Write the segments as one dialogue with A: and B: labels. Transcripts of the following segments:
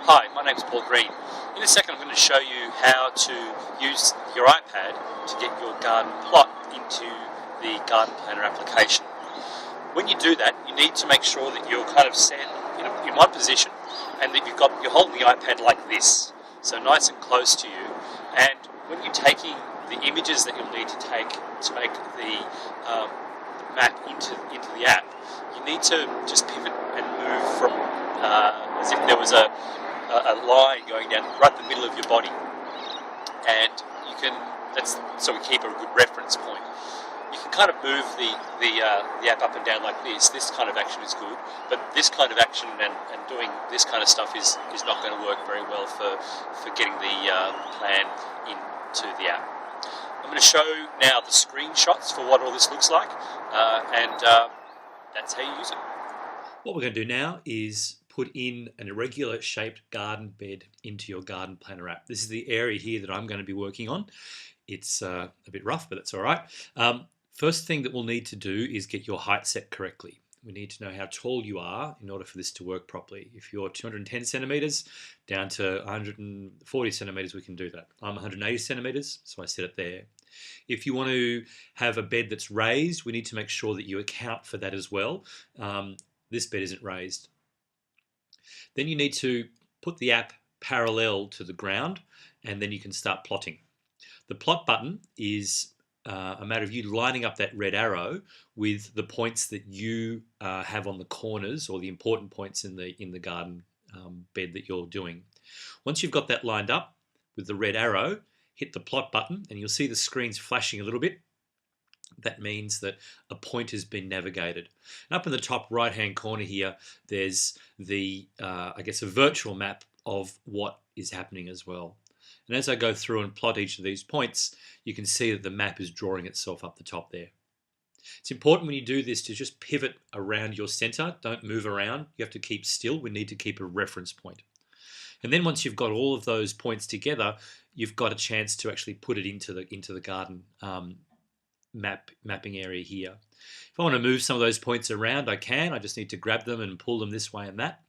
A: Hi, my name's Paul Green. In a second I'm going to show you how to use your iPad to get your garden plot into the Garden Planner application. When you do that, you need to make sure that you're kind of set in one position and that you're holding the iPad like this, so nice and close to you. And when you're taking the images that you'll need to take to make the map into the app, you need to just pivot and move from as if there was a line going down right the middle of your body, and that's so we keep a good reference point. You can kind of move the app up and down like this. This kind of action is good, but this kind of action and doing this kind of stuff is not going to work very well for getting the plan into the app. I'm going to show now the screenshots for what all this looks like, and that's how you use it.
B: What we're going to do now is put in an irregular shaped garden bed into your Garden Planner app. This is the area here that I'm going to be working on. It's a bit rough, but that's all right. First thing that we'll need to do is get your height set correctly. We need to know how tall you are in order for this to work properly. If you're 210 centimeters down to 140 centimeters, we can do that. I'm 180 centimeters, so I set it there. If you want to have a bed that's raised, we need to make sure that you account for that as well. This bed isn't raised. Then you need to put the app parallel to the ground, and then you can start plotting. The plot button is a matter of you lining up that red arrow with the points that you have on the corners, or the important points in the garden bed that you're doing. Once you've got that lined up with the red arrow, hit the plot button and you'll see the screen's flashing a little bit. That means that a point has been navigated. And up in the top right hand corner here, there's the I guess a virtual map of what is happening as well. And as I go through and plot each of these points, you can see that the map is drawing itself up the top there. It's important when you do this to just pivot around your center. Don't move around. You have to keep still. We need to keep a reference point. And then once you've got all of those points together, you've got a chance to actually put it into the garden mapping area here. If I want to move some of those points around, I can. I just need to grab them and pull them this way and that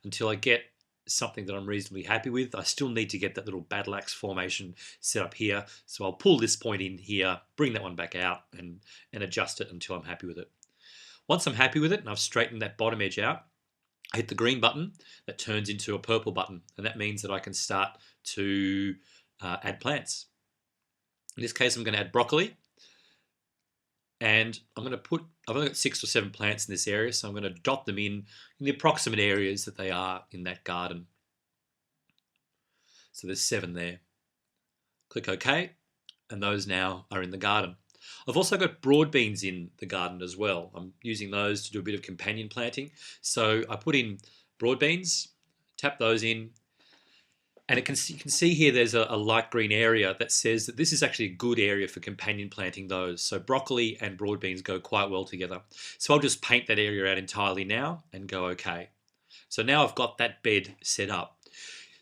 B: until I get something that I'm reasonably happy with. I still need to get that little battle axe formation set up here. So I'll pull this point in here, bring that one back out and adjust it until I'm happy with it. Once I'm happy with it and I've straightened that bottom edge out, I hit the green button. That turns into a purple button, and that means that I can start to add plants. In this case, I'm going to add broccoli. And I've only got 6 or 7 plants in this area, so I'm going to dot them in the approximate areas that they are in that garden. So there's 7 there. Click OK, and those now are in the garden. I've also got broad beans in the garden as well. I'm using those to do a bit of companion planting. So I put in broad beans, tap those in, and you can see here there's a light green area that says that this is actually a good area for companion planting those. So broccoli and broad beans go quite well together. So I'll just paint that area out entirely now and go OK. So now I've got that bed set up.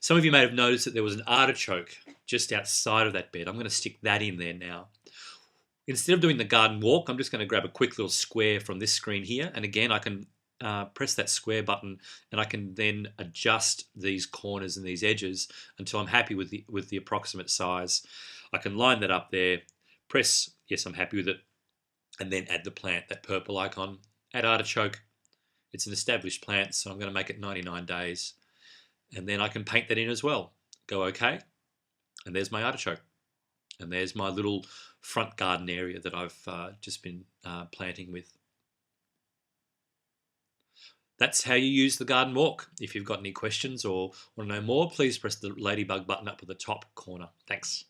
B: Some of you may have noticed that there was an artichoke just outside of that bed. I'm going to stick that in there now. Instead of doing the garden walk, I'm just going to grab a quick little square from this screen here. And again, I can press that square button and I can then adjust these corners and these edges until I'm happy with the approximate size. I can line that up there, press yes, I'm happy with it, and then add the plant, that purple icon, add artichoke. It's an established plant, so I'm going to make it 99 days. And then I can paint that in as well. Go OK, and there's my artichoke. And there's my little front garden area that I've just been planting with. That's how you use the Garden Walk. If you've got any questions or want to know more, please press the ladybug button up at the top corner. Thanks.